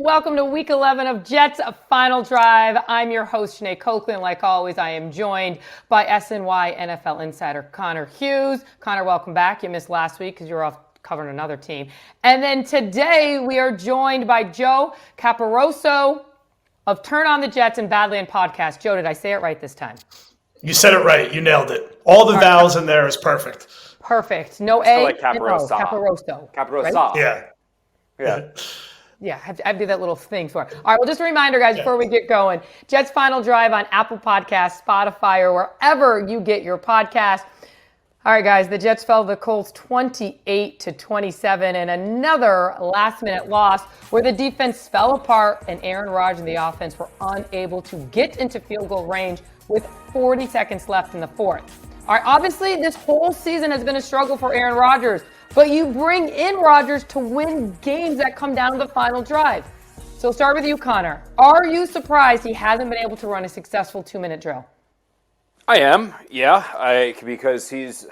welcome to week 11 of Jets Final Drive. I'm your host, Jeane Coakley, and like always, I am joined by SNY NFL insider Connor Hughes. Connor, welcome back. You missed last week because you were off covering another team. And then today, we are joined by Joe Caporoso of Turn on the Jets and Badlands podcast. Joe, did I say it right this time? You said it right. You nailed it. All the vowels in there is perfect. Perfect. No A. Like Caporoso. Caporoso. Caporoso. Right? Yeah. Yeah, I have to do that little thing for it. All right, well, just a reminder, guys, before we get going, Jets Final Drive on Apple Podcasts, Spotify, or wherever you get your podcast. All right, guys, the Jets fell to the Colts 28-27 in another last-minute loss where the defense fell apart and Aaron Rodgers and the offense were unable to get into field goal range with 40 seconds left in the fourth. All right, obviously, this whole season has been a struggle for Aaron Rodgers, but you bring in Rodgers to win games that come down to the final drive. So start with you, Connor. Are you surprised he hasn't been able to run a successful 2-minute drill? I am, yeah. Because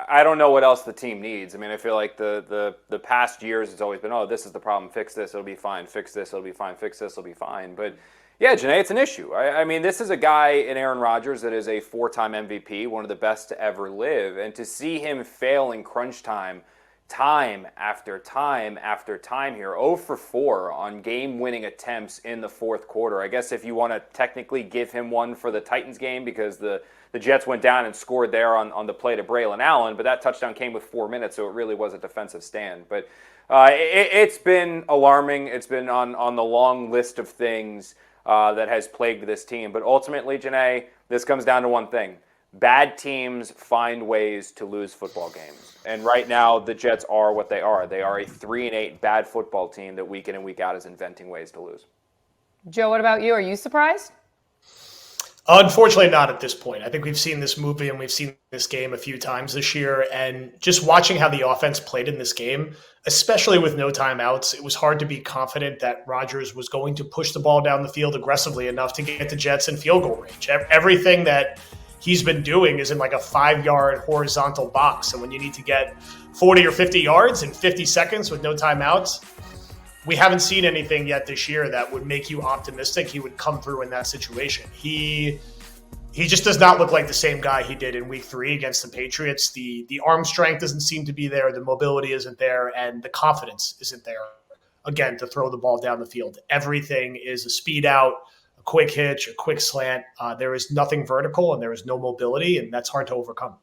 I don't know what else the team needs. I mean, I feel like the past years it's always been, oh, this is the problem, fix this, it'll be fine, fix this, it'll be fine, fix this, it'll be fine. But yeah, Jeane, it's an issue. I mean, this is a guy in Aaron Rodgers that is a 4-time MVP, one of the best to ever live. And to see him fail in crunch time after time after time here, 0 for 4 on game-winning attempts in the fourth quarter. I guess if you want to technically give him one for the Titans game because the Jets went down and scored there on the play to Braylon Allen, but that touchdown came with 4 minutes, so it really was a defensive stand. But it's been alarming. It's been on the long list of things that has plagued this team. But ultimately, Jeane, this comes down to one thing. Bad teams find ways to lose football games. And right now, the Jets are what they are. They are a 3-8 bad football team that week in and week out is inventing ways to lose. Joe, what about you? Are you surprised? Unfortunately, not at this point. I think we've seen this movie and we've seen this game a few times this year. And just watching how the offense played in this game, especially with no timeouts, it was hard to be confident that Rodgers was going to push the ball down the field aggressively enough to get the Jets in field goal range. Everything that he's been doing is in like a 5-yard horizontal box. And when you need to get 40 or 50 yards in 50 seconds with no timeouts, we haven't seen anything yet this year that would make you optimistic he would come through in that situation. He just does not look like the same guy he did in week 3 against the Patriots. The arm strength doesn't seem to be there. The mobility isn't there. And the confidence isn't there, again, to throw the ball down the field. Everything is a speed out, a quick hitch, a quick slant. There is nothing vertical and there is no mobility, and that's hard to overcome.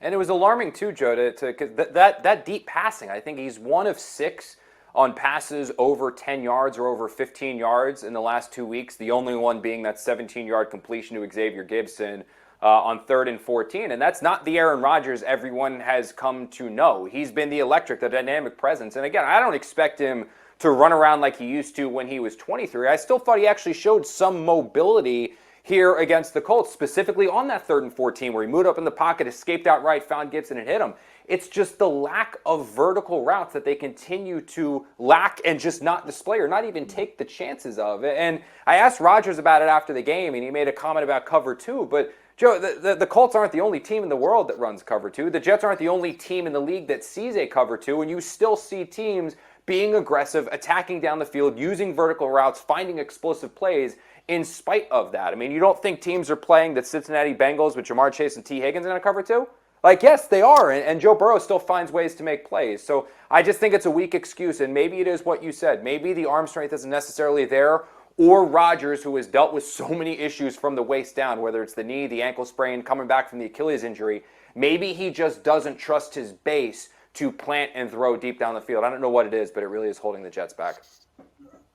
And it was alarming too, Joe, cause that deep passing. I think he's 1 of 6 on passes over 10 yards or over 15 yards in the last 2 weeks, the only one being that 17-yard completion to Xavier Gibson on 3rd and 14. And that's not the Aaron Rodgers everyone has come to know. He's been the electric, the dynamic presence. And again, I don't expect him to run around like he used to when he was 23. I still thought he actually showed some mobility here against the Colts, specifically on that 3rd and 14 where he moved up in the pocket, escaped outright, found Gibson and hit him. It's just the lack of vertical routes that they continue to lack and just not display or not even take the chances of. And I asked Rodgers about it after the game, and he made a comment about cover 2. But, Joe, the Colts aren't the only team in the world that runs cover 2. The Jets aren't the only team in the league that sees a cover 2, and you still see teams being aggressive, attacking down the field, using vertical routes, finding explosive plays in spite of that. I mean, you don't think teams are playing the Cincinnati Bengals with Jamar Chase and T. Higgins in a cover 2? Like, yes, they are, and Joe Burrow still finds ways to make plays. So I just think it's a weak excuse, and maybe it is what you said. Maybe the arm strength isn't necessarily there, or Rodgers, who has dealt with so many issues from the waist down, whether it's the knee, the ankle sprain, coming back from the Achilles injury, maybe he just doesn't trust his base to plant and throw deep down the field. I don't know what it is, but it really is holding the Jets back.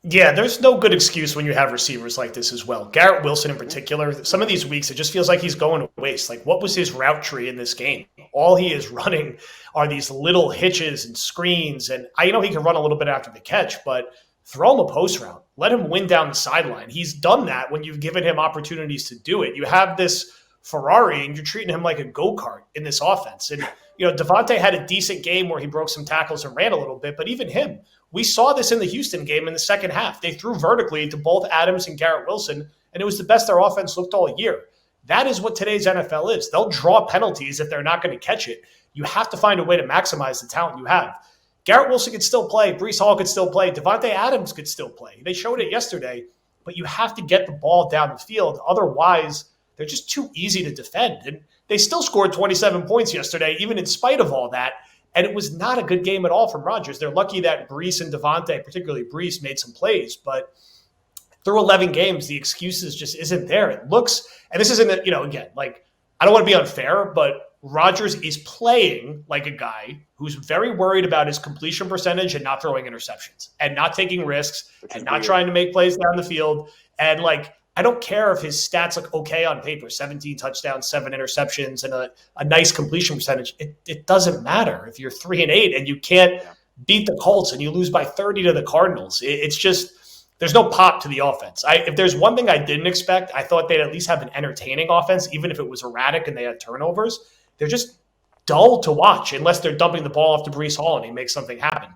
Yeah, there's no good excuse when you have receivers like this as well. Garrett Wilson in particular, some of these weeks, it just feels like he's going to waste. Like, what was his route tree in this game? All he is running are these little hitches and screens. And I know he can run a little bit after the catch, but throw him a post route. Let him win down the sideline. He's done that when you've given him opportunities to do it. You have this Ferrari, and you're treating him like a go-kart in this offense. And, Devontae had a decent game where he broke some tackles and ran a little bit, but even him, we saw this in the Houston game in the second half. They threw vertically to both Adams and Garrett Wilson, and it was the best their offense looked all year. That is what today's NFL is. They'll draw penalties if they're not going to catch it. You have to find a way to maximize the talent you have. Garrett Wilson could still play. Breece Hall could still play. Devontae Adams could still play. They showed it yesterday, but you have to get the ball down the field. Otherwise, they're just too easy to defend. And they still scored 27 points yesterday, even in spite of all that. And it was not a good game at all from Rodgers. They're lucky that Breece and Devontae, particularly Breece, made some plays. But through 11 games, the excuses just isn't there. It looks, and this isn't, again, like, I don't want to be unfair, but Rodgers is playing like a guy who's very worried about his completion percentage and not throwing interceptions and not taking risks and not trying to make plays down the field. And, like, I don't care if his stats look okay on paper, 17 touchdowns, 7 interceptions, and a nice completion percentage. It doesn't matter if you're 3-8 and you can't beat the Colts and you lose by 30 to the Cardinals. It's just, there's no pop to the offense. If there's one thing I didn't expect, I thought they'd at least have an entertaining offense, even if it was erratic and they had turnovers. They're just dull to watch unless they're dumping the ball off to Breece Hall and he makes something happen.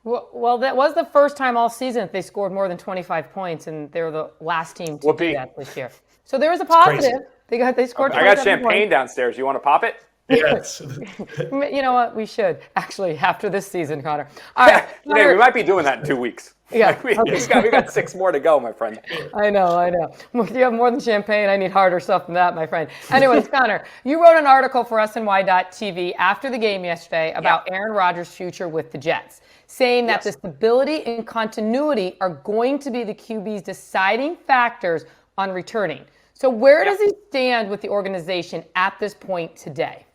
Well, that was the first time all season that they scored more than 25 points, and they were the last team to do that this year. So there was a positive. They scored. Okay, I got champagne downstairs. You want to pop it? Yes. You know what? We should actually after this season, Connor. All right, Connor, we might be doing that in 2 weeks. Yeah, we got 6 more to go, my friend. I know. If you have more than champagne, I need harder stuff than that, my friend. Anyways, Connor, you wrote an article for SNY.TV after the game yesterday about Aaron Rodgers' future with the Jets, saying that the stability and continuity are going to be the QB's deciding factors on returning. So where does he stand with the organization at this point today?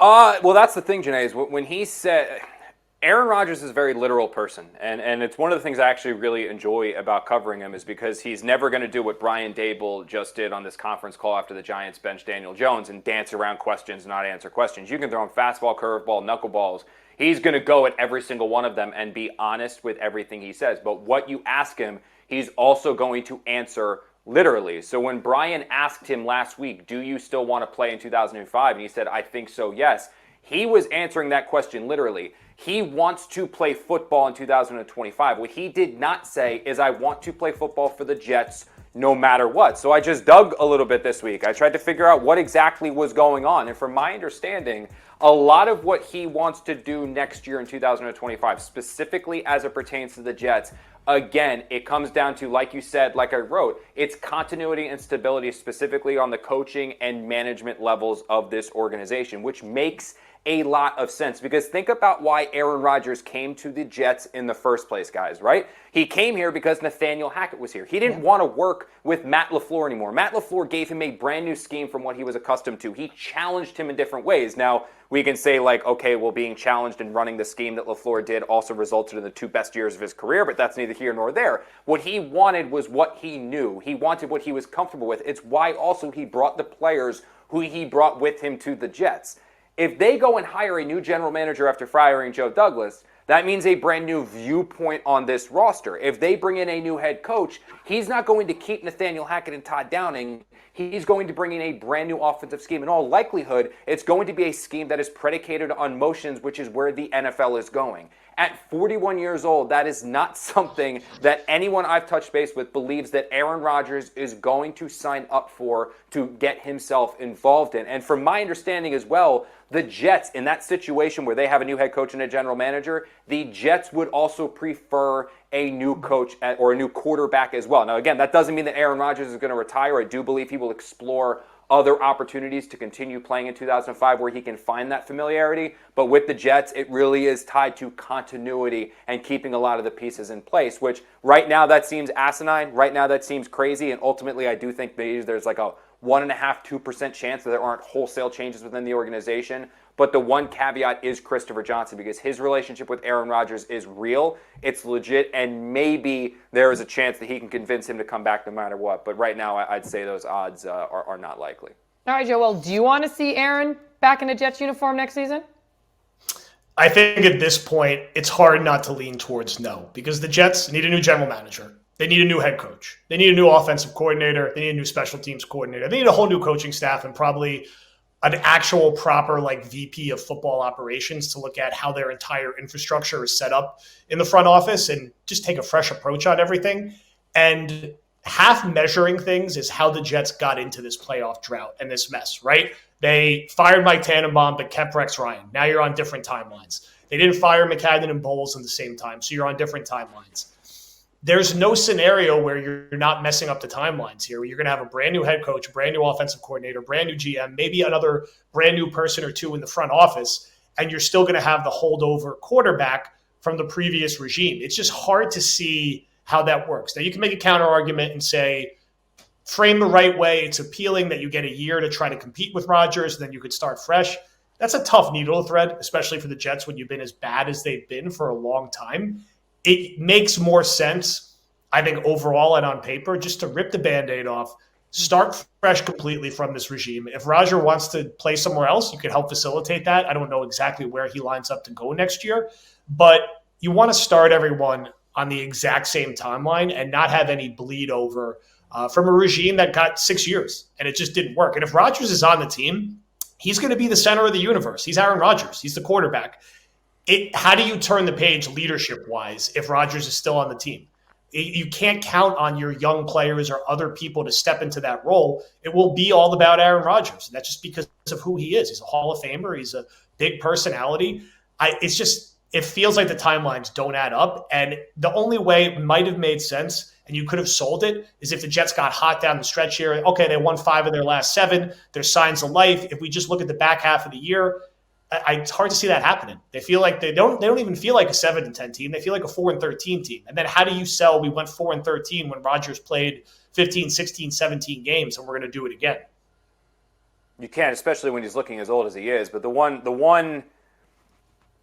Well, that's the thing, Jeane, is when he said – Aaron Rodgers is a very literal person, and it's one of the things I actually really enjoy about covering him is because he's never going to do what Brian Daboll just did on this conference call after the Giants benched Daniel Jones and dance around questions, not answer questions. You can throw him fastball, curveball, knuckleballs. He's going to go at every single one of them and be honest with everything he says. But what you ask him, he's also going to answer literally. So when Brian asked him last week, do you still want to play in 2005? And he said, I think so, yes. He was answering that question literally. He wants to play football in 2025. What he did not say is, I want to play football for the Jets no matter what. So I just dug a little bit this week. I tried to figure out what exactly was going on. And from my understanding, a lot of what he wants to do next year in 2025, specifically as it pertains to the Jets, again, it comes down to, like you said, like I wrote, it's continuity and stability specifically on the coaching and management levels of this organization, which makes a lot of sense because think about why Aaron Rodgers came to the Jets in the first place, guys, right? He came here because Nathaniel Hackett was here. He didn't want to work with Matt LaFleur anymore. Matt LaFleur gave him a brand new scheme from what he was accustomed to. He challenged him in different ways. Now, we can say like, okay, well, being challenged and running the scheme that LaFleur did also resulted in the 2 best years of his career, but that's neither here nor there. What he wanted was what he knew. He wanted what he was comfortable with. It's why also he brought the players who he brought with him to the Jets. If they go and hire a new general manager after firing Joe Douglas, that means a brand new viewpoint on this roster. If they bring in a new head coach, he's not going to keep Nathaniel Hackett and Todd Downing. He's going to bring in a brand new offensive scheme. In all likelihood, it's going to be a scheme that is predicated on motions, which is where the NFL is going. At 41 years old, that is not something that anyone I've touched base with believes that Aaron Rodgers is going to sign up for to get himself involved in. And from my understanding as well, the Jets, in that situation where they have a new head coach and a general manager, the Jets would also prefer a new coach or a new quarterback as well. Now, again, that doesn't mean that Aaron Rodgers is going to retire. I do believe he will explore other opportunities to continue playing in 2005 where he can find that familiarity. But with the Jets, it really is tied to continuity and keeping a lot of the pieces in place, which right now that seems asinine. Right now that seems crazy. And ultimately, I do think there's like a 1.5-2% chance that there aren't wholesale changes within the organization. But the one caveat is Christopher Johnson because his relationship with Aaron Rodgers is real, it's legit, and maybe there is a chance that he can convince him to come back no matter what. But right now, I'd say those odds are not likely. All right, Joel, do you want to see Aaron back in a Jets uniform next season? I think at this point, it's hard not to lean towards no because the Jets need a new general manager. They need a new head coach. They need a new offensive coordinator. They need a new special teams coordinator. They need a whole new coaching staff and probably an actual proper like VP of football operations to look at how their entire infrastructure is set up in the front office and just take a fresh approach on everything. And half measuring things is how the Jets got into this playoff drought and this mess, right? They fired Mike Tannenbaum but kept Rex Ryan. Now you're on different timelines. They didn't fire McCagnon and Bowles at the same time, so you're on different timelines. There's no scenario where you're not messing up the timelines here. You're going to have a brand new head coach, brand new offensive coordinator, brand new GM, maybe another brand new person or two in the front office, and you're still going to have the holdover quarterback from the previous regime. It's just hard to see how that works. Now, you can make a counter argument and say, frame the right way, it's appealing that you get a year to try to compete with Rodgers, and then you could start fresh. That's a tough needle to thread, especially for the Jets when you've been as bad as they've been for a long time. It makes more sense, I think, overall and on paper, just to rip the Band-Aid off, start fresh completely from this regime. If Roger wants to play somewhere else, you could help facilitate that. I don't know exactly where he lines up to go next year, but you want to start everyone on the exact same timeline and not have any bleed over from a regime that got 6 years and it just didn't work. And if Rodgers is on the team, he's going to be the center of the universe. He's Aaron Rodgers. He's the quarterback. How do you turn the page leadership-wise if Rodgers is still on the team? You can't count on your young players or other people to step into that role. It will be all about Aaron Rodgers. And that's just because of who he is. He's a Hall of Famer. He's a big personality. It feels like the timelines don't add up. And the only way it might have made sense, and you could have sold it, is if the Jets got hot down the stretch here. Okay, they won 5 of their last 7. There's signs of life. If we just look at the back half of the year, it's hard to see that happening. They feel like they don't even feel like a 7-10 team. They feel like a 4-13 team. And then how do you sell we went 4-13 when Rodgers played 15, 16, 17 games and we're going to do it again? You can't, especially when he's looking as old as he is. But the one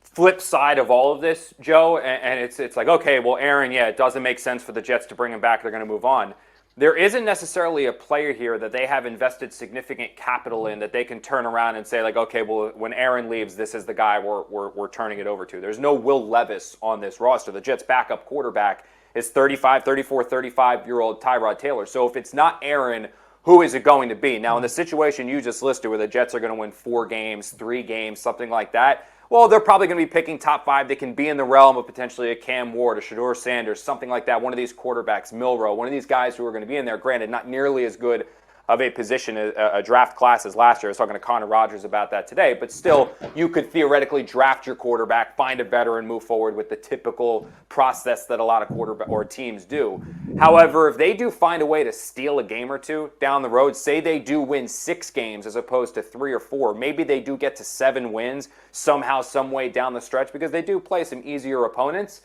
flip side of all of this, Joe, and it's like, okay, well, Aaron, yeah, it doesn't make sense for the Jets to bring him back. They're going to move on. There isn't necessarily a player here that they have invested significant capital in that they can turn around and say, like, okay, well, when Aaron leaves, this is the guy we're turning it over to. There's no Will Levis on this roster. The Jets' backup quarterback is 35-year-old Tyrod Taylor. So if it's not Aaron, who is it going to be? Now, in the situation you just listed where the Jets are going to win 4 games, 3 games, something like that, well, they're probably going to be picking top 5. They can be in the realm of potentially a Cam Ward, a Shedeur Sanders, something like that. One of these quarterbacks, Milroe, one of these guys who are going to be in there. Granted, not nearly as good of a position, a draft class as last year. I was talking to Connor Rogers about that today. But still, you could theoretically draft your quarterback, find a veteran, move forward with the typical process that a lot of quarterback or teams do. However, if they do find a way to steal a game or two down the road, say they do win 6 games as opposed to 3 or 4, maybe they do get to 7 wins somehow, some way down the stretch because they do play some easier opponents.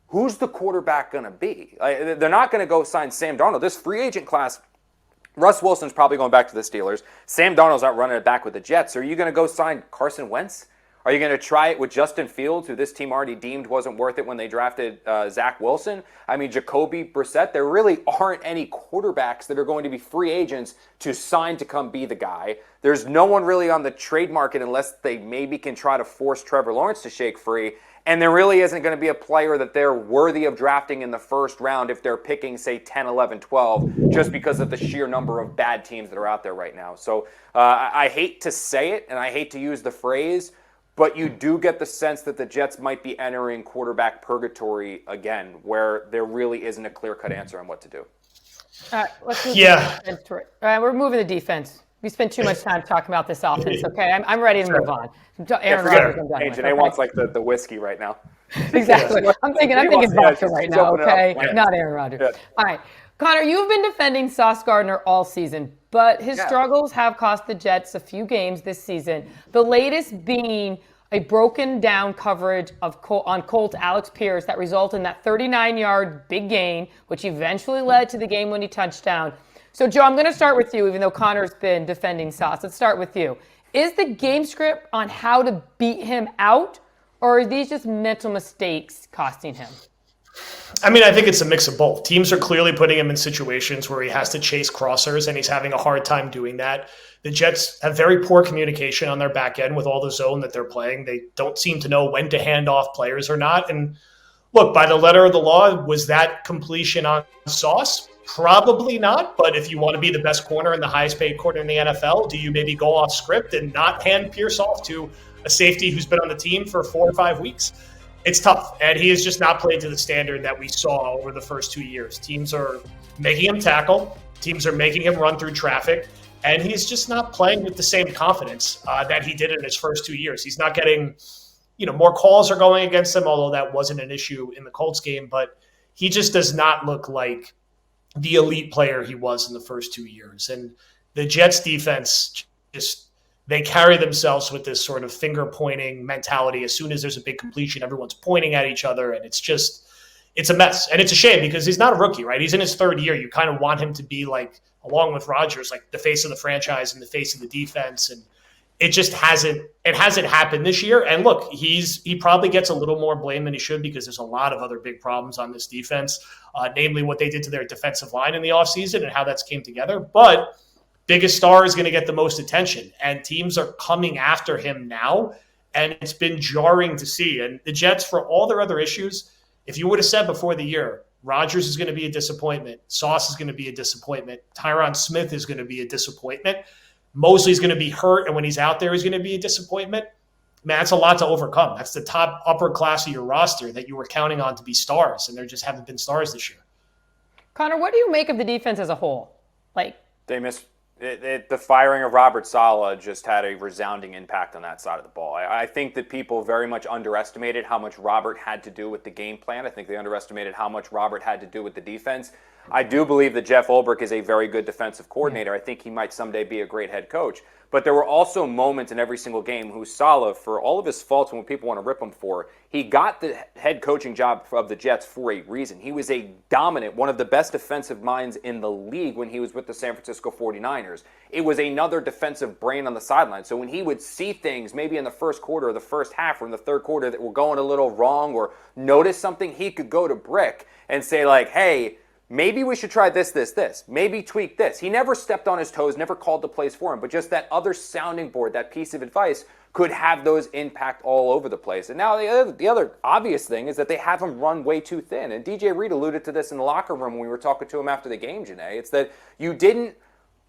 Who's the quarterback going to be? They're not going to go sign Sam Darnold. This free agent class, Russ Wilson's probably going back to the Steelers. Sam Darnold's not running it back with the Jets. Are you going to go sign Carson Wentz? Are you going to try it with Justin Fields, who this team already deemed wasn't worth it when they drafted Zach Wilson? I mean, Jacoby Brissett. There really aren't any quarterbacks that are going to be free agents to sign to come be the guy. There's no one really on the trade market unless they maybe can try to force Trevor Lawrence to shake free. And there really isn't going to be a player that they're worthy of drafting in the first round if they're picking, say, 10, 11, 12, just because of the sheer number of bad teams that are out there right now. So I hate to say it, and I hate to use the phrase, but you do get the sense that the Jets might be entering quarterback purgatory again, where there really isn't a clear-cut answer on what to do. All right, let's move to the defense. All right, we're moving to defense. We spent too much time talking about this offense, okay? I'm ready to move on. Aaron Rodgers, I'm done with. Janae wants like the whiskey right now. Exactly. I'm thinking vodka right now, okay? Not Aaron Rodgers. Yeah. All right. Connor, you've been defending Sauce Gardner all season, but his struggles have cost the Jets a few games this season. The latest being a broken down coverage on Colts Alex Pierce that resulted in that 39-yard big gain, which eventually led to the game-winning touchdown. So, Joe, I'm going to start with you, even though Connor's been defending Sauce. Let's start with you. Is the game script on how to beat him out, or are these just mental mistakes costing him? I mean, I think it's a mix of both. Teams are clearly putting him in situations where he has to chase crossers, and he's having a hard time doing that. The Jets have very poor communication on their back end with all the zone that they're playing. They don't seem to know when to hand off players or not. And look, by the letter of the law, was that completion on Sauce? Probably not, but if you want to be the best corner and the highest paid corner in the NFL, do you maybe go off script and not hand Pierce off to a safety who's been on the team for 4 or 5 weeks? It's tough, and he has just not played to the standard that we saw over the first 2 years. Teams are making him tackle, teams are making him run through traffic, and he's just not playing with the same confidence that he did in his first 2 years. He's not getting more calls are going against him, although that wasn't an issue in the Colts game. But he just does not look like the elite player he was in the first 2 years. And the Jets defense they carry themselves with this sort of finger pointing mentality. As soon as there's a big completion, everyone's pointing at each other, and it's a mess. And it's a shame because he's not a rookie, right? He's in his third year. You kind of want him to be like, along with Rodgers, like the face of the franchise and the face of the defense. And it just hasn't happened this year. And look, he probably gets a little more blame than he should because there's a lot of other big problems on this defense, namely what they did to their defensive line in the offseason and how that's came together. But biggest star is going to get the most attention, and teams are coming after him now, and it's been jarring to see. And the Jets, for all their other issues, if you would have said before the year, Rodgers is going to be a disappointment, Sauce is going to be a disappointment, Tyron Smith is going to be a disappointment, Mosley's going to be hurt, and when he's out there, he's going to be a disappointment, man, that's a lot to overcome. That's the top upper class of your roster that you were counting on to be stars, and there just haven't been stars this year. Connor, what do you make of the defense as a whole? They missed. The firing of Robert Saleh just had a resounding impact on that side of the ball. I think that people very much underestimated how much Robert had to do with the game plan. I think they underestimated how much Robert had to do with the defense. I do believe that Jeff Ulbrich is a very good defensive coordinator. I think he might someday be a great head coach. But there were also moments in every single game who Saleh, for all of his faults and what people want to rip him for, he got the head coaching job of the Jets for a reason. He was a dominant, one of the best defensive minds in the league when he was with the San Francisco 49ers. It was another defensive brain on the sideline. So when he would see things maybe in the first quarter or the first half or in the third quarter that were going a little wrong or notice something, he could go to Brick and say like, hey, maybe we should try this. Maybe tweak this. He never stepped on his toes, never called the plays for him, but just that other sounding board, that piece of advice could have those impact all over the place. And now the other obvious thing is that they have him run way too thin. And DJ Reed alluded to this in the locker room when we were talking to him after the game, Jeane. It's that you didn't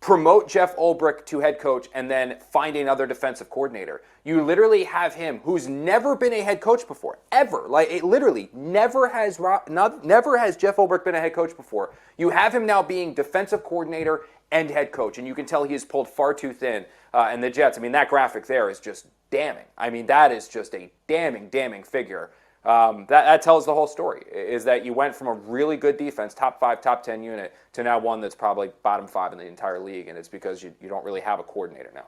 promote Jeff Ulbrich to head coach and then find another defensive coordinator. You literally have him, who's never been a head coach before, ever. Like, it literally never has Jeff Ulbrich been a head coach before. You have him now being defensive coordinator and head coach, and you can tell he is pulled far too thin. And the Jets, that graphic there is just damning. That is just a damning figure. That tells the whole story, is that you went from a really good defense, top 5, top 10 unit, to now one that's probably bottom 5 in the entire league, and it's because you don't really have a coordinator now.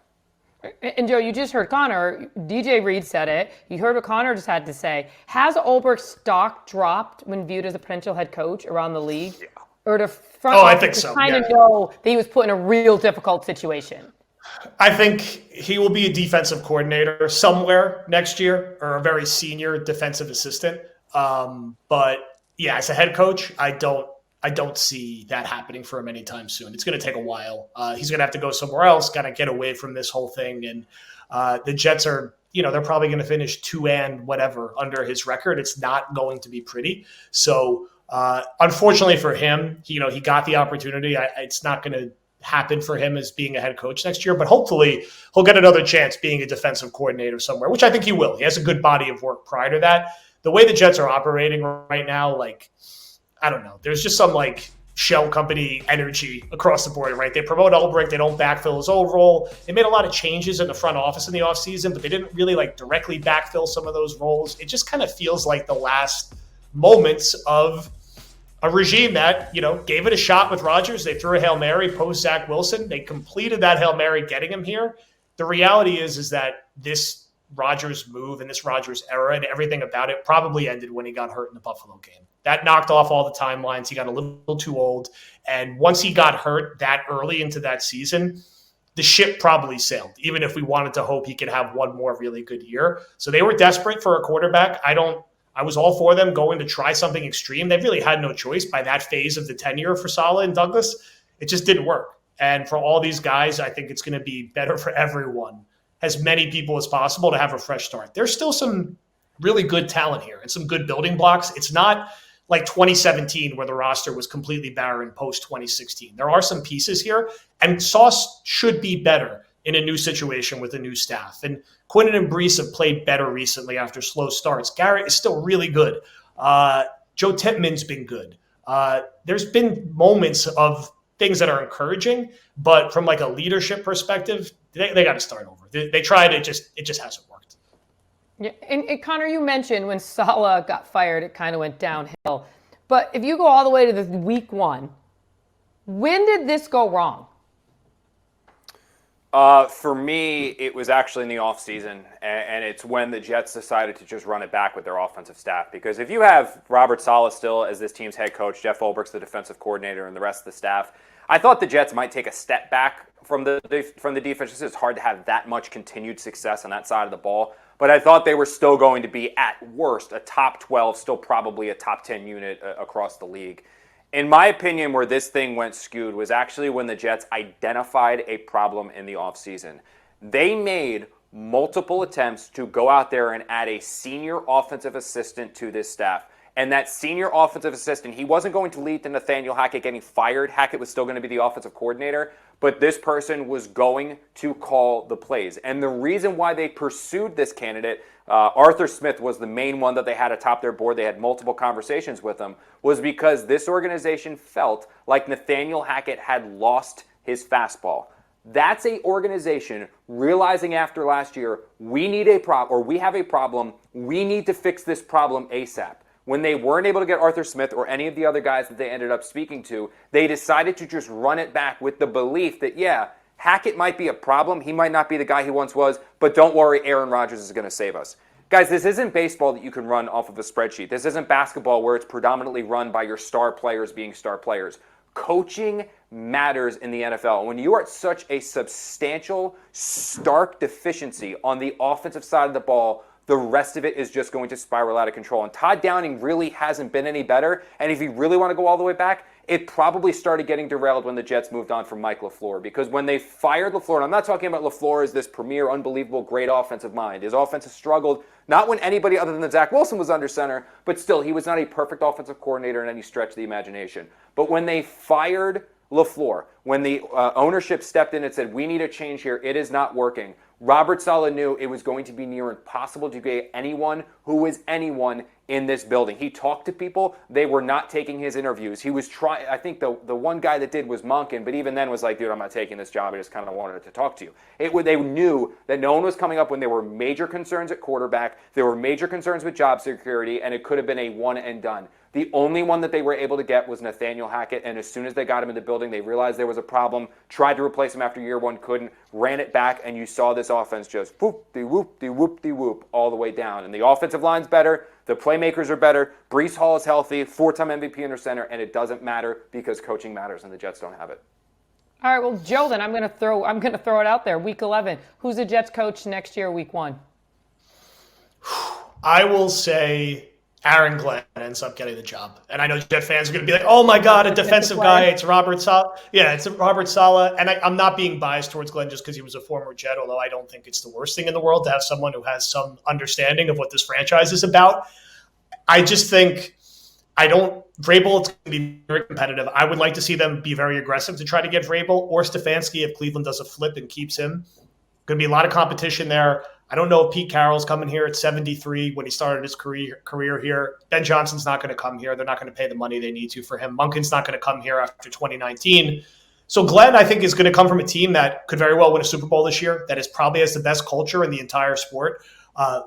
And Joe, you just heard Connor. DJ Reed said it. You heard what Connor just had to say. Has Ulbrich's stock dropped when viewed as a potential head coach around the league? Yeah. Or the front I think so. Kind of know that he was put in a real difficult situation? I think he will be a defensive coordinator somewhere next year, or a very senior defensive assistant. But yeah, as a head coach, I don't see that happening for him anytime soon. It's going to take a while. He's going to have to go somewhere else, kind of get away from this whole thing. And the Jets are, they're probably going to finish 2-whatever under his record. It's not going to be pretty. So unfortunately for him, he got the opportunity. It's not going to happen for him as being a head coach next year, but hopefully he'll get another chance being a defensive coordinator somewhere, which I think he will. He has a good body of work prior to that. The way the Jets are operating right now, I don't know. There's just some shell company energy across the board, right? They promote Ulbrich. They don't backfill his old role. They made a lot of changes in the front office in the offseason, but they didn't really directly backfill some of those roles. It just kind of feels like the last moments of a regime that, gave it a shot with Rodgers. They threw a Hail Mary post Zach Wilson. They completed that Hail Mary getting him here. The reality is that this Rodgers move and this Rodgers era and everything about it probably ended when he got hurt in the Buffalo game. That knocked off all the timelines. He got a little too old. And once he got hurt that early into that season, the ship probably sailed, even if we wanted to hope he could have one more really good year. So they were desperate for a quarterback. I was all for them going to try something extreme. They really had no choice by that phase of the tenure for Saleh and Douglas. It just didn't work. And for all these guys, I think it's going to be better for everyone, as many people as possible, to have a fresh start. There's still some really good talent here and some good building blocks. It's not like 2017 where the roster was completely barren post 2016. There are some pieces here, and Sauce should be better in a new situation with a new staff. And Quinnen and Brees have played better recently after slow starts. Garrett is still really good. Joe Tippmann's been good. There's been moments of things that are encouraging, but from a leadership perspective, they got to start over. They tried it, just hasn't worked. Yeah, and Connor, you mentioned when Saleh got fired, it kind of went downhill. But if you go all the way to the week one, when did this go wrong? For me, it was actually in the offseason, and it's when the Jets decided to just run it back with their offensive staff. Because if you have Robert Saleh still as this team's head coach, Jeff Ulbricht's the defensive coordinator, and the rest of the staff, I thought the Jets might take a step back from the defense. It's just hard to have that much continued success on that side of the ball. But I thought they were still going to be, at worst, a top 12, still probably a top 10 unit across the league. In my opinion, where this thing went skewed was actually when the Jets identified a problem in the offseason. They made multiple attempts to go out there and add a senior offensive assistant to this staff. And that senior offensive assistant, he wasn't going to lead to Nathaniel Hackett getting fired. Hackett was still going to be the offensive coordinator, but this person was going to call the plays. And the reason why they pursued this candidate, Arthur Smith was the main one that they had atop their board. They had multiple conversations with him, was because this organization felt like Nathaniel Hackett had lost his fastball. That's a organization realizing after last year, we need a problem, or we have a problem. We need to fix this problem ASAP. When they weren't able to get Arthur Smith or any of the other guys that they ended up speaking to, they decided to just run it back with the belief that, yeah, Hackett might be a problem. He might not be the guy he once was, but don't worry, Aaron Rodgers is going to save us. Guys, this isn't baseball that you can run off of a spreadsheet. This isn't basketball where it's predominantly run by your star players being star players. Coaching matters in the NFL. When you are at such a substantial, stark deficiency on the offensive side of the ball, the rest of it is just going to spiral out of control. And Todd Downing really hasn't been any better. And if you really want to go all the way back, it probably started getting derailed when the Jets moved on from Mike LaFleur. Because when they fired LaFleur, and I'm not talking about LaFleur as this premier, unbelievable, great offensive mind. His offense has struggled, not when anybody other than Zach Wilson was under center, but still, he was not a perfect offensive coordinator in any stretch of the imagination. But when they fired LaFleur, when the ownership stepped in and said, we need a change here, it is not working, Robert Saleh knew it was going to be near impossible to get anyone who was anyone in this building. He talked to people. They were not taking his interviews. He was trying. I think the one guy that did was Monken, but even then was like, dude, I'm not taking this job. I just kind of wanted to talk to you. They knew that no one was coming up when there were major concerns at quarterback. There were major concerns with job security, and it could have been a one and done. The only one that they were able to get was Nathaniel Hackett, and as soon as they got him in the building, they realized there was a problem, tried to replace him after year one, couldn't, ran it back, and you saw this offense just whoop-de-whoop-de-whoop-de-whoop all the way down. And the offensive line's better, the playmakers are better, Breece Hall is healthy, 4-time MVP under center, and it doesn't matter because coaching matters, and the Jets don't have it. All right, well, Joe, then I'm going to throw it out there. Week 11, who's the Jets coach next year, week 1? I will say Aaron Glenn ends up getting the job. And I know Jet fans are going to be like, oh my God, a defensive guy. It's Robert Saleh. Yeah, it's Robert Saleh. And I'm not being biased towards Glenn just because he was a former Jet, although I don't think it's the worst thing in the world to have someone who has some understanding of what this franchise is about. I just think Vrabel, it's going to be very competitive. I would like to see them be very aggressive to try to get Vrabel or Stefanski if Cleveland does a flip and keeps him. Going to be a lot of competition there. I don't know if Pete Carroll's coming here at 73 when he started his career here. Ben Johnson's not going to come here. They're not going to pay the money they need to for him. Monken's not going to come here after 2019. So Glenn, I think, is going to come from a team that could very well win a Super Bowl this year, that probably has the best culture in the entire sport,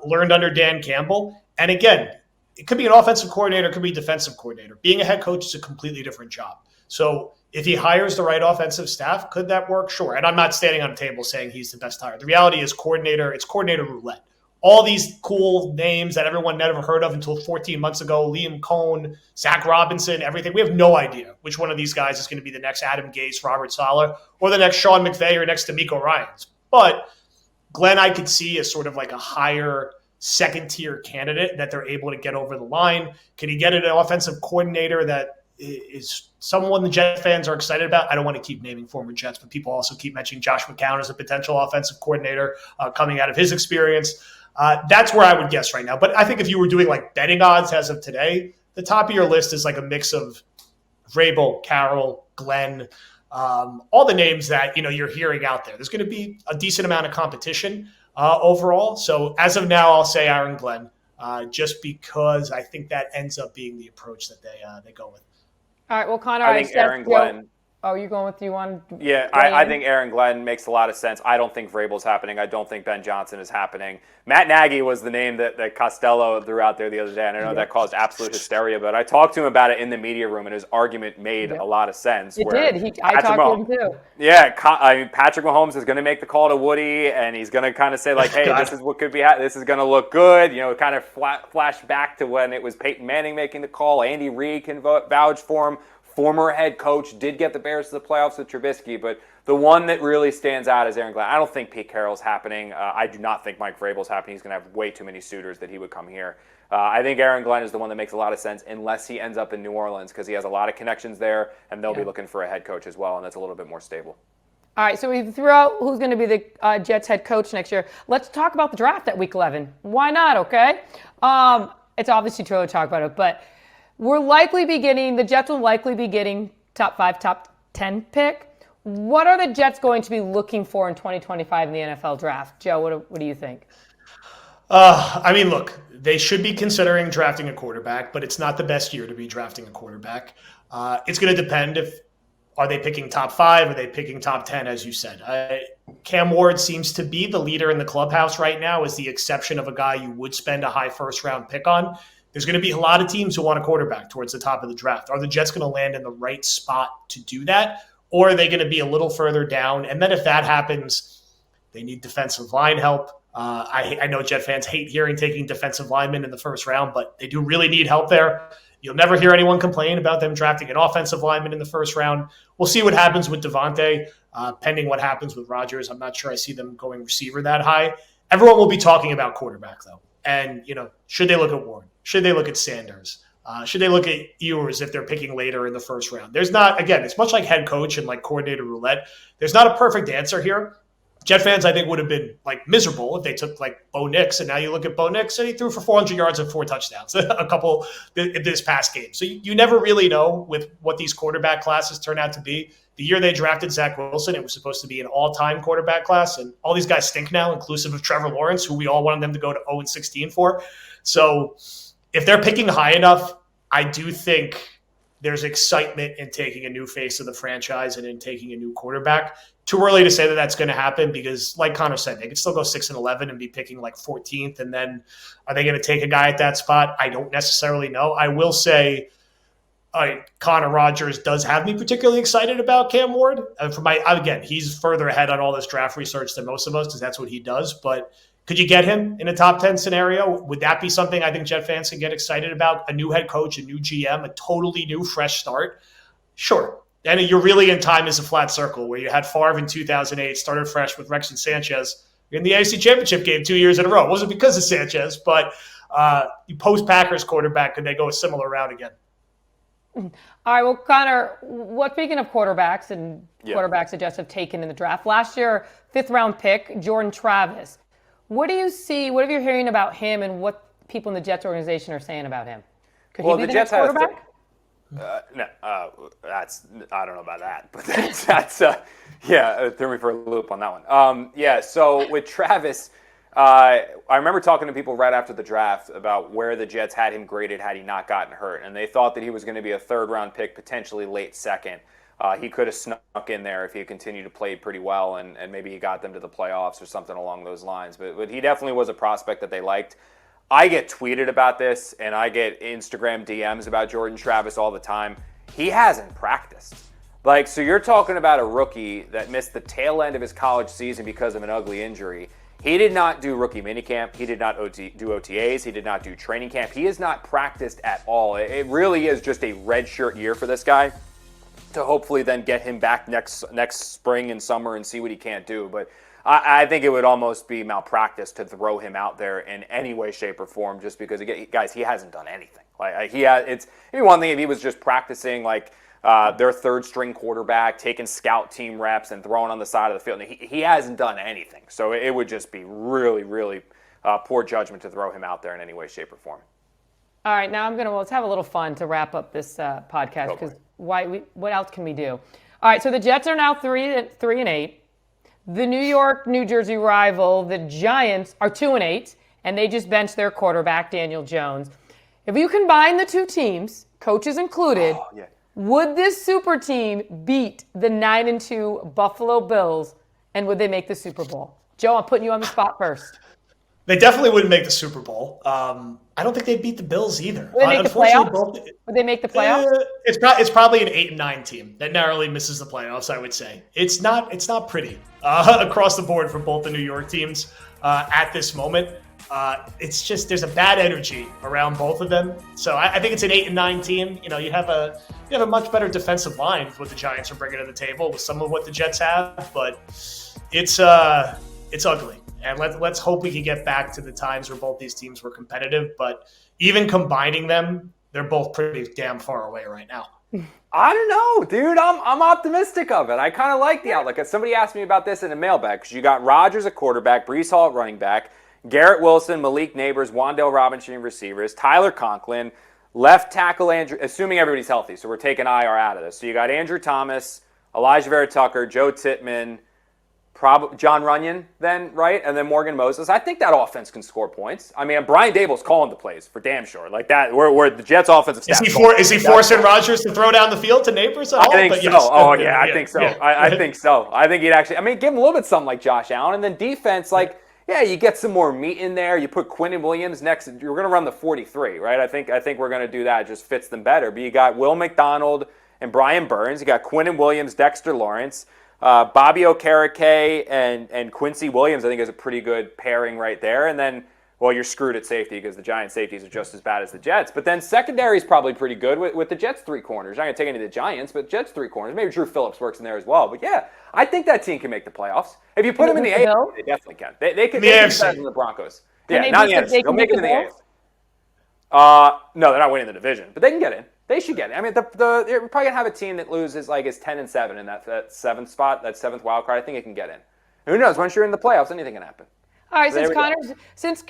learned under Dan Campbell. And again, it could be an offensive coordinator, it could be a defensive coordinator. Being a head coach is a completely different job. So if he hires the right offensive staff, could that work? Sure. And I'm not standing on a table saying he's the best hire. The reality is it's coordinator roulette. All these cool names that everyone never heard of until 14 months ago, Liam Cohn, Zach Robinson, everything. We have no idea which one of these guys is going to be the next Adam Gase, Robert Saleh, or the next Sean McVay or next DeMeco Ryans. But Glenn, I could see as sort of like a higher second-tier candidate that they're able to get over the line. Can he get an offensive coordinator that is someone the Jet fans are excited about? I don't want to keep naming former Jets, but people also keep mentioning Josh McCown as a potential offensive coordinator coming out of his experience. That's where I would guess right now. But I think if you were doing like betting odds as of today, the top of your list is like a mix of Vrabel, Carroll, Glenn, all the names that you're hearing out there. There's going to be a decent amount of competition overall. So as of now, I'll say Aaron Glenn, just because I think that ends up being the approach that they go with. All right, well, Connor, I think Aaron Glenn. Oh, you're going with you on? Yeah, I think Aaron Glenn makes a lot of sense. I don't think Vrabel's happening. I don't think Ben Johnson is happening. Matt Nagy was the name that Costello threw out there the other day, and I know that caused absolute hysteria, but I talked to him about it in the media room, and his argument made a lot of sense. It did. I talked to him too. Yeah, I mean, Patrick Mahomes is going to make the call to Woody, and he's going to kind of say, like, hey, this is what could be this is going to look good. You know, kind of flash back to when it was Peyton Manning making the call. Andy Reid can vouch for him. Former head coach, did get the Bears to the playoffs with Trubisky, but the one that really stands out is Aaron Glenn. I don't think Pete Carroll's happening. I do not think Mike Vrabel's happening. He's going to have way too many suitors that he would come here. I think Aaron Glenn is the one that makes a lot of sense unless he ends up in New Orleans because he has a lot of connections there, and they'll be looking for a head coach as well, and that's a little bit more stable. All right, so we threw out who's going to be the Jets head coach next year. Let's talk about the draft at Week 11. Why not, okay? It's obviously too early to talk about it, but the Jets will likely be getting top 5, top 10 pick. What are the Jets going to be looking for in 2025 in the NFL draft? Joe, what do you think? I mean, look, they should be considering drafting a quarterback, but it's not the best year to be drafting a quarterback. It's going to depend are they picking top 5? Are they picking top 10, as you said? Cam Ward seems to be the leader in the clubhouse right now, as the exception of a guy you would spend a high first-round pick on. There's going to be a lot of teams who want a quarterback towards the top of the draft. Are the Jets going to land in the right spot to do that? Or are they going to be a little further down? And then if that happens, they need defensive line help. I know Jet fans hate taking defensive linemen in the first round, but they do really need help there. You'll never hear anyone complain about them drafting an offensive lineman in the first round. We'll see what happens with Devontae, pending what happens with Rodgers. I'm not sure I see them going receiver that high. Everyone will be talking about quarterback, though. And, should they look at Ward? Should they look at Sanders? Should they look at Ewers if they're picking later in the first round? There's not, again, it's much like head coach and like coordinator roulette. There's not a perfect answer here. Jet fans, I think, would have been miserable if they took Bo Nix, and now you look at Bo Nix and he threw for 400 yards and 4 touchdowns, a couple this past game. So you never really know with what these quarterback classes turn out to be. The year they drafted Zach Wilson, it was supposed to be an all-time quarterback class, and all these guys stink now, inclusive of Trevor Lawrence, who we all wanted them to go to 0-16 for. So if they're picking high enough, I do think there's excitement in taking a new face of the franchise and in taking a new quarterback. Too early to say that that's going to happen because, like Connor said, they could still go 6-11 and be picking 14th. And then are they going to take a guy at that spot? I don't necessarily know. I will say Connor Rodgers does have me particularly excited about Cam Ward. Again, he's further ahead on all this draft research than most of us because that's what he does. But could you get him in a top 10 scenario? Would that be something I think Jet fans can get excited about? A new head coach, a new GM, a totally new fresh start? Sure. And you're really in time as a flat circle where you had Favre in 2008, started fresh with Rex and Sanchez. You're in the AFC Championship game 2 years in a row. It wasn't because of Sanchez, but you post-Packers quarterback, could they go a similar route again? All right, well, Connor, speaking of quarterbacks and quarterbacks the Jets have taken in the draft, last year, 5th-round pick, Jordan Travis. What do you see, what have you hearing about him and what people in the Jets organization are saying about him? Could he be the next quarterback? No, I don't know about that, but that's it threw me for a loop on that one. So with Travis, I remember talking to people right after the draft about where the Jets had him graded had he not gotten hurt, and they thought that he was going to be a 3rd-round pick, potentially late 2nd. He could have snuck in there if he continued to play pretty well, and maybe he got them to the playoffs or something along those lines. But he definitely was a prospect that they liked. I get tweeted about this, and I get Instagram DMs about Jordan Travis all the time. He hasn't practiced. So you're talking about a rookie that missed the tail end of his college season because of an ugly injury. He did not do rookie minicamp. He did not do OTAs. He did not do training camp. He has not practiced at all. It really is just a redshirt year for this guy to hopefully then get him back next spring and summer and see what he can't do. But I think it would almost be malpractice to throw him out there in any way, shape, or form just because, guys, he hasn't done anything. It'd be one thing if he was just practicing their 3rd-string quarterback, taking scout team reps and throwing on the side of the field. He hasn't done anything. So it would just be really, really poor judgment to throw him out there in any way, shape, or form. All right, now let's have a little fun to wrap up this podcast because what else can we do? All right, so the Jets are now 3-8. The New York, New Jersey rival, the Giants, are 2-8, and they just benched their quarterback, Daniel Jones. If you combine the two teams, coaches included, Would this super team beat the 9-2 Buffalo Bills, and would they make the Super Bowl? Joe, I'm putting you on the spot first. They definitely wouldn't make the Super Bowl. I don't think they'd beat the Bills either. Would they make the playoffs? Would they make the playoffs? It's probably an 8-9 team that narrowly misses the playoffs, I would say. It's not pretty across the board for both the New York teams at this moment. It's just there's a bad energy around both of them. So I think it's an 8-9 team. You have a much better defensive line with what the Giants are bringing to the table with some of what the Jets have, but it's ugly. And let's hope we can get back to the times where both these teams were competitive. But even combining them, they're both pretty damn far away right now. I don't know, dude. I'm optimistic of it. I kind of like the outlook. Somebody asked me about this in a mailbag because you got Rodgers at quarterback, Breece Hall at running back, Garrett Wilson, Malik Neighbors, Wan'Dale Robinson receivers, Tyler Conklin, left tackle Andrew, assuming everybody's healthy. So we're taking IR out of this. So you got Andrew Thomas, Elijah Vera Tucker, Joe Tittman, John Runyon then, right? And then Morgan Moses. I think that offense can score points. I mean, Brian Dable's calling the plays for damn sure. Like that, where the Jets' offensive staff. Is he forcing Rodgers to throw down the field to Neighbors at all? I think so. Yes. Oh, yeah, I think so. Yeah. I think so. I think he'd actually, give him a little bit something like Josh Allen. And then defense, yeah, you get some more meat in there. You put Quinnen Williams next. You're going to run the 43, right? I think we're going to do that. It just fits them better. But you got Will McDonald and Brian Burns. You got Quinnen Williams, Dexter Lawrence. Bobby Okereke and Quincy Williams, I think, is a pretty good pairing right there. And then, well, you're screwed at safety because the Giants' safeties are just as bad as the Jets. But then secondary is probably pretty good with the Jets' three corners. Not going to take any of the Giants, but Jets' three corners. Maybe Drew Phillips works in there as well. But yeah, I think that team can make the playoffs. If you put them in the AFC, they definitely can. They can be better than the Broncos. Yeah, not in the NFC. They'll make it in the AFC. No, they're not winning the division, but they can get in. They should get it. I mean, they're probably going to have a team that loses is 10-7 in that seventh spot, that seventh wild card. I think it can get in. Who knows? Once you're in the playoffs, anything can happen. All right, since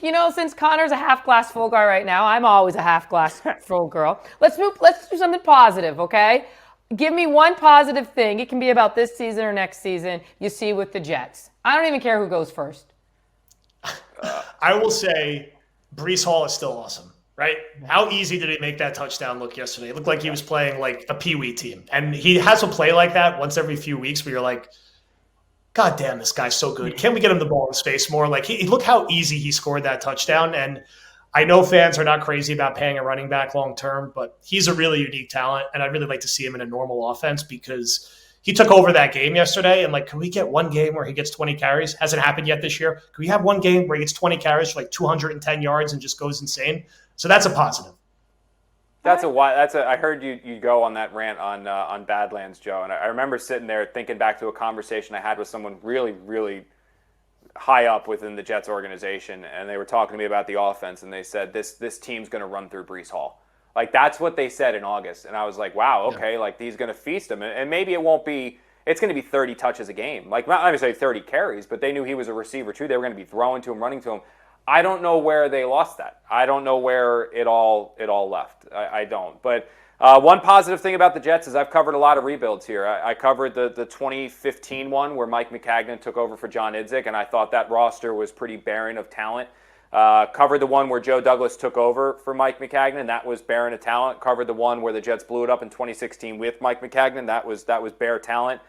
Connor's a half glass full guy right now, I'm always a half glass full girl. Let's do something positive, okay? Give me one positive thing. It can be about this season or next season you see with the Jets. I don't even care who goes first. I will say Breece Hall is still awesome. Right? How easy did he make that touchdown look yesterday? It looked like he was playing like a peewee team. And he has a play like that once every few weeks where you're like, God damn, this guy's so good. Can we get him the ball in space more? Like, look how easy he scored that touchdown. And I know fans are not crazy about paying a running back long term, but he's a really unique talent. And I'd really like to see him in a normal offense because he took over that game yesterday. And can we get one game where he gets 20 carries? Hasn't happened yet this year. Can we have one game where he gets 20 carries for 210 yards and just goes insane? So that's a positive. I heard you go on that rant on Badlands, Joe, and I remember sitting there thinking back to a conversation I had with someone really, really high up within the Jets organization, and they were talking to me about the offense, and they said this team's going to run through Breece Hall. That's what they said in August, and I was like, wow, okay, he's going to feast him, and maybe it won't be. It's going to be 30 touches a game, not let me say 30 carries, but they knew he was a receiver too. They were going to be throwing to him, running to him. I don't know where they lost that. I don't know where it all left. I don't. But one positive thing about the Jets is I've covered a lot of rebuilds here. I covered the 2015 one where Mike McCagnon took over for John Idzik, and I thought that roster was pretty barren of talent. Covered the one where Joe Douglas took over for Mike McCagnon. That was barren of talent. Covered the one where the Jets blew it up in 2016 with Mike McCagnon. That was bare talent.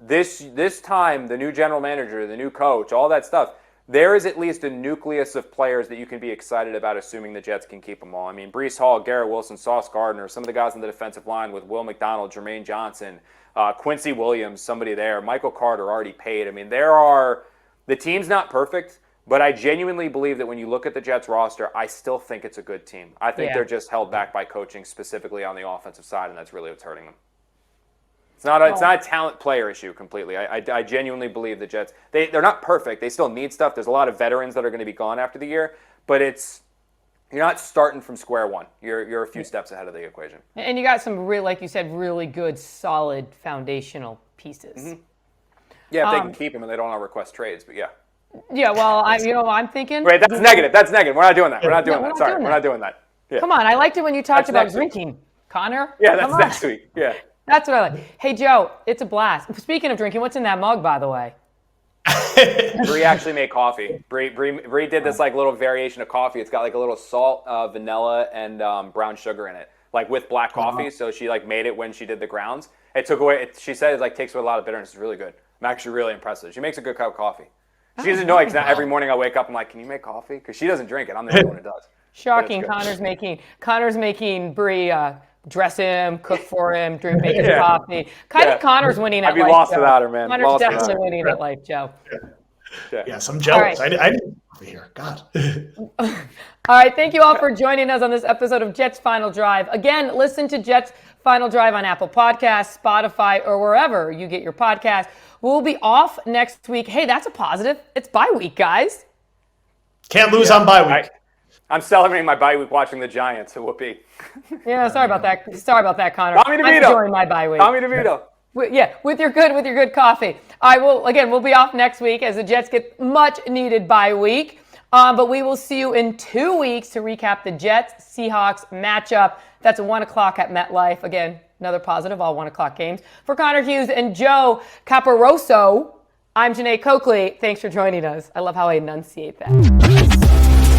This time, the new general manager, the new coach, all that stuff, there is at least a nucleus of players that you can be excited about, assuming the Jets can keep them all. I mean, Breece Hall, Garrett Wilson, Sauce Gardner, some of the guys on the defensive line with Will McDonald, Jermaine Johnson, Quincy Williams, somebody there, Michael Carter already paid. I mean, the team's not perfect, but I genuinely believe that when you look at the Jets roster, I still think it's a good team. I think they're just held back by coaching, specifically on the offensive side, and that's really what's hurting them. It's not a talent player issue completely. I genuinely believe the Jets, they're not perfect. They still need stuff. There's a lot of veterans that are going to be gone after the year, but you're not starting from square one. You're a few steps ahead of the equation. And you got some like you said, really good, solid foundational pieces. Mm-hmm. Yeah, if they can keep them and they don't want to request trades, but yeah. Yeah, well, I'm thinking. Wait, that's negative. That's negative. We're not doing that. We're not doing that. Sorry, we're not doing that. Yeah. Come on, I liked it when you talked about drinking, Connor. Yeah, that's next week. Yeah. That's what I like. Hey, Joe, it's a blast. Speaking of drinking, what's in that mug, by the way? Bree actually made coffee. Bree did this little variation of coffee. It's got a little salt, vanilla, and brown sugar in it. like with black coffee. So she like made it when she did the grounds. It took away. She said it like takes away a lot of bitterness. It's really good. I'm actually really impressed with it. She makes a good cup of coffee. She doesn't know. Like, every morning I wake up, I'm like, can you make coffee? Because she doesn't drink it. I'm the only one who does. Shocking. Connor's making Bree dress him, cook for him, make his coffee. Connor's winning at life. I'd be lost without her, man. Connor's definitely winning at life, Joe. Yes, I'm jealous. Right. I didn't over here. God. All right, thank you all for joining us on this episode of Jets Final Drive. Again, listen to Jets Final Drive on Apple Podcasts, Spotify, or wherever you get your podcast. We'll be off next week. Hey, that's a positive. It's bye week, guys. Can't lose on bye week. I'm celebrating my bye week watching the Giants, so whoopee. Yeah, sorry about that, Connor. Tommy DeVito. I'm enjoying my bye week. Tommy DeVito. With your good coffee. We'll be off next week as the Jets get much needed bye week. But we will see you in 2 weeks to recap the Jets-Seahawks matchup. That's at 1 o'clock at MetLife. Again, another positive, all 1 o'clock games. For Connor Hughes and Joe Caporoso, I'm Jeane Coakley. Thanks for joining us. I love how I enunciate that.